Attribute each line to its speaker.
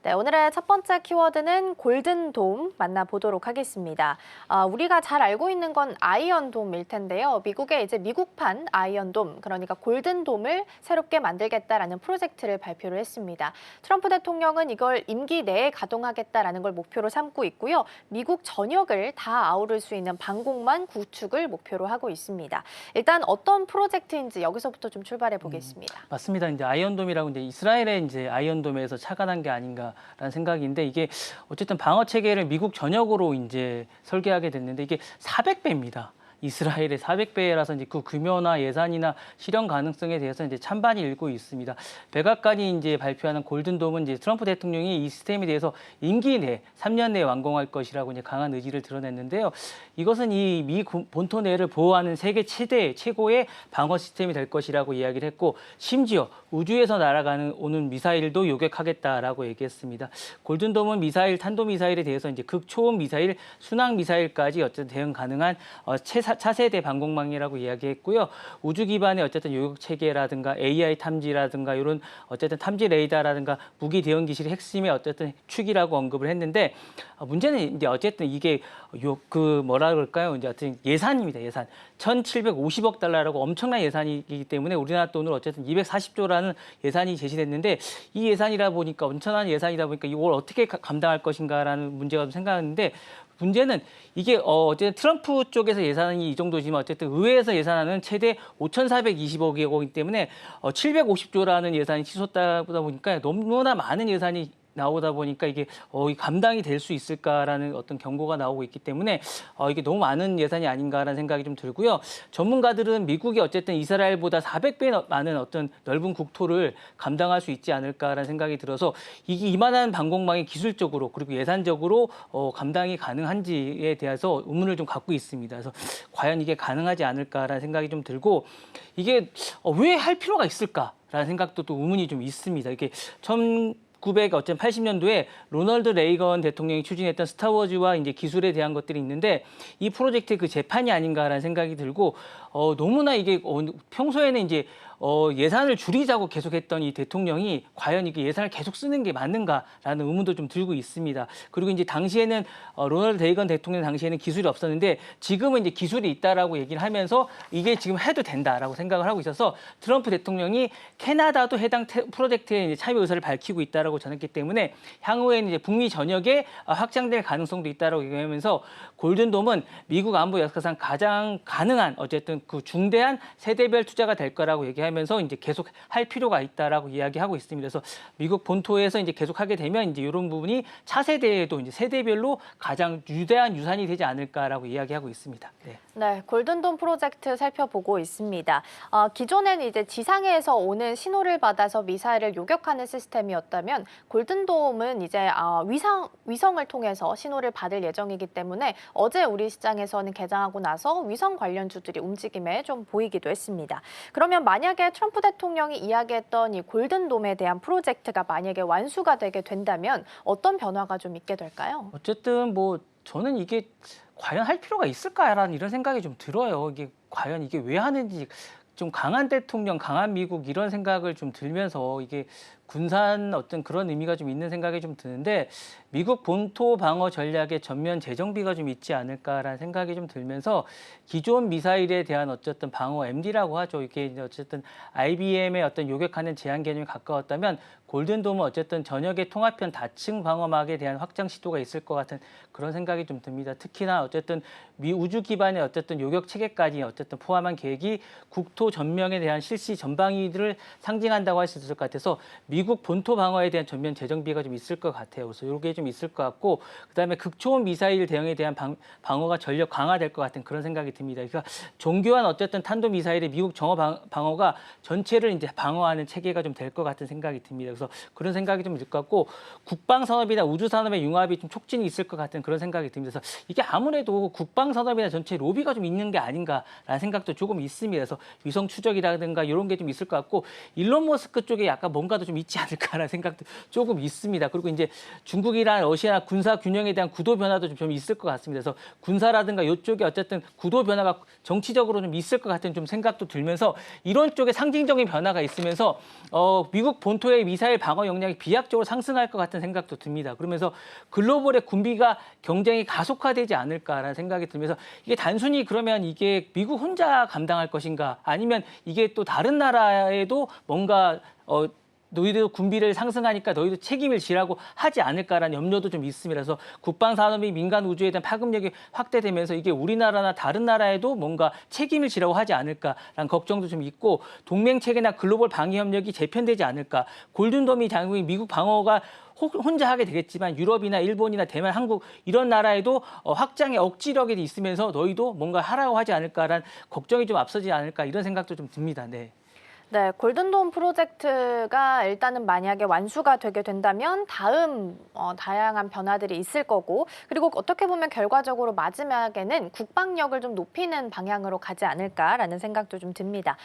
Speaker 1: 네, 오늘의 첫 번째 키워드는 골든돔 만나보도록 하겠습니다. 우리가 잘 알고 있는 건 아이언돔일 텐데요. 미국의 이제 미국판 아이언돔, 그러니까 골든돔을 새롭게 만들겠다라는 프로젝트를 발표를 했습니다. 트럼프 대통령은 이걸 임기 내에 가동하겠다라는 걸 목표로 삼고 있고요. 미국 전역을 다 아우를 수 있는 방공망 구축을 목표로 하고 있습니다. 일단 어떤 프로젝트인지 여기서부터 좀 출발해 보겠습니다.
Speaker 2: 맞습니다. 이제 아이언돔이라고 이제 이스라엘의 이제 아이언돔에서 착안한 게 아닌가라는 생각인데 이게 어쨌든 방어 체계를 미국 전역으로 이제 설계하게 됐는데 이게 400배입니다. 이스라엘의 400배라서 이제 그 규모나 예산이나 실현 가능성에 대해서 이제 찬반이 일고 있습니다. 백악관이 이제 발표하는 골든돔은 이제 트럼프 대통령이 이 시스템에 대해서 임기 내 3년 내에 완공할 것이라고 이제 강한 의지를 드러냈는데요. 이것은 이 미 본토 내를 보호하는 세계 최고의 방어 시스템이 될 것이라고 이야기를 했고 심지어 우주에서 날아가는 오는 미사일도 요격하겠다라고 얘기했습니다. 골든돔은 미사일, 탄도미사일에 대해서 이제 극초음 미사일, 순항 미사일까지 어쨌든 대응 가능한 차세대 방공망이라고 이야기했고요. 우주 기반의 어쨌든 요격 체계라든가 AI 탐지라든가 이런 어쨌든 탐지 레이더라든가 무기 대응 기술의 핵심의 어쨌든 축이라고 언급을 했는데 문제는 이제 어쨌든 이게 뭐라 그럴까요? 이제 어쨌든 예산입니다. 예산 1,750억 달러라고 엄청난 예산이기 때문에 우리나라 돈으로 어쨌든 240조라는 예산이 제시됐는데 이 예산이다 보니까 엄청난 예산이다 보니까 이걸 어떻게 감당할 것인가라는 문제가 좀 생각하는데 문제는 이게 어쨌든 트럼프 쪽에서 예산이 이 정도지만 어쨌든 의회에서 예산안은 최대 5,420억이기 때문에 750조라는 예산이 치솟다 보니까 너무나 많은 예산이 나오다 보니까 이게 감당이 될 수 있을까라는 어떤 경고가 나오고 있기 때문에 이게 너무 많은 예산이 아닌가라는 생각이 좀 들고요. 전문가들은 미국이 어쨌든 이스라엘보다 400배 많은 어떤 넓은 국토를 감당할 수 있지 않을까라는 생각이 들어서 이게 이만한 방공망이 기술적으로 그리고 예산적으로 감당이 가능한지에 대해서 의문을 좀 갖고 있습니다. 그래서 과연 이게 가능하지 않을까라는 생각이 좀 들고 이게 왜 할 필요가 있을까라는 생각도 또 의문이 좀 있습니다. 이게 1980년도에 로널드 레이건 대통령이 추진했던 스타워즈와 이제 기술에 대한 것들이 있는데 이 프로젝트의 그 재판이 아닌가라는 생각이 들고 너무나 이게 평소에는 이제 예산을 줄이자고 계속했던 이 대통령이 과연 이게 예산을 계속 쓰는 게 맞는가라는 의문도 좀 들고 있습니다. 그리고 이제 당시에는 로널드 레이건 대통령 당시에는 기술이 없었는데 지금은 이제 기술이 있다라고 얘기를 하면서 이게 지금 해도 된다라고 생각을 하고 있어서 트럼프 대통령이 캐나다도 해당 프로젝트에 이제 참여 의사를 밝히고 있다라고 전했기 때문에 향후에는 이제 북미 전역에 확장될 가능성도 있다라고 얘기하면서 골든돔은 미국 안보 역사상 가장 가능한 어쨌든 그 중대한 세대별 투자가 될 거라고 얘기하면서 이제 계속 할 필요가 있다라고 이야기하고 있습니다. 그래서 미국 본토에서 이제 계속 하게 되면 이제 이런 부분이 차세대에도 이제 세대별로 가장 유대한 유산이 되지 않을까라고 이야기하고 있습니다. 네.
Speaker 1: 네, 골든돔 프로젝트 살펴보고 있습니다. 기존에는 이제 지상에서 오는 신호를 받아서 미사일을 요격하는 시스템이었다면 골든돔은 이제 위성을 통해서 신호를 받을 예정이기 때문에 어제 우리 시장에서는 개장하고 나서 위성 관련주들이 움직임에 좀 보이기도 했습니다. 그러면 만약에 트럼프 대통령이 이야기했던 이 골든돔에 대한 프로젝트가 만약에 완수가 되게 된다면 어떤 변화가 좀 있게 될까요?
Speaker 2: 어쨌든 뭐 저는 이게 과연 할 필요가 있을까라는 이런 생각이 좀 들어요. 이게 과연 이게 왜 하는지 좀 강한 대통령, 강한 미국 이런 생각을 좀 들면서 이게 군산 어떤 그런 의미가 좀 있는 생각이 좀 드는데 미국 본토 방어 전략에 전면 재정비가 좀 있지 않을까라는 생각이 좀 들면서 기존 미사일에 대한 어쨌든 방어 MD라고 하죠. 이게 어쨌든 IBM의 어떤 요격하는 제한 개념에 가까웠다면 골든돔은 어쨌든 전역의 통합형 다층 방어막에 대한 확장 시도가 있을 것 같은 그런 생각이 좀 듭니다. 특히나 어쨌든 미 우주 기반의 어쨌든 요격 체계까지 어쨌든 포함한 계획이 국토 전면에 대한 실시 전방위를 상징한다고 할 수 있을 것 같아서 미국 본토 방어에 대한 전면 재정비가 좀 있을 것 같아요. 그래서 이게 좀 있을 것 같고 그다음에 극초음 미사일 대응에 대한 방어가 전력 강화될 것 같은 그런 생각이 듭니다. 그러니까 정교한 어쨌든 탄도 미사일의 미국 정어 방어가 전체를 이제 방어하는 체계가 좀 될 것 같은 생각이 듭니다. 그래서 그런 생각이 좀 들 것 같고 국방 산업이나 우주 산업의 융합이 좀 촉진이 있을 것 같은 그런 생각이 듭니다. 그래서 이게 아무래도 국방 산업이나 전체 로비가 좀 있는 게 아닌가라는 생각도 조금 있습니다. 그래서 위성 추적이라든가 이런 게 좀 있을 것 같고 일론 머스크 쪽에 약간 뭔가도 좀 있지 않을까라는 생각도 조금 있습니다. 그리고 이제 중국이랑 러시아 군사 균형에 대한 구도 변화도 좀 있을 것 같습니다. 그래서 군사라든가 이쪽에 어쨌든 구도 변화가 정치적으로 좀 있을 것 같은 좀 생각도 들면서 이런 쪽에 상징적인 변화가 있으면서 미국 본토의 미사일 방어 역량이 비약적으로 상승할 것 같은 생각도 듭니다. 그러면서 글로벌의 군비가 경쟁이 가속화되지 않을까라는 생각이 들면서 이게 단순히 그러면 이게 미국 혼자 감당할 것인가 아니면 이게 또 다른 나라에도 뭔가 너희도 군비를 상승하니까 너희도 책임을 지라고 하지 않을까라는 염려도 좀 있습니다. 그래서 국방산업이 민간 우주에 대한 파급력이 확대되면서 이게 우리나라나 다른 나라에도 뭔가 책임을 지라고 하지 않을까라는 걱정도 좀 있고 동맹체계나 글로벌 방위 협력이 재편되지 않을까. 골든도미 장군이 미국 방어가 혼자 하게 되겠지만 유럽이나 일본이나 대만, 한국 이런 나라에도 확장의 억지력이 있으면서 너희도 뭔가 하라고 하지 않을까라는 걱정이 좀 앞서지 않을까 이런 생각도 좀 듭니다. 네.
Speaker 1: 네, 골든돔 프로젝트가 일단은 만약에 완수가 되게 된다면 다음 다양한 변화들이 있을 거고 그리고 어떻게 보면 결과적으로 마지막에는 국방력을 좀 높이는 방향으로 가지 않을까라는 생각도 좀 듭니다.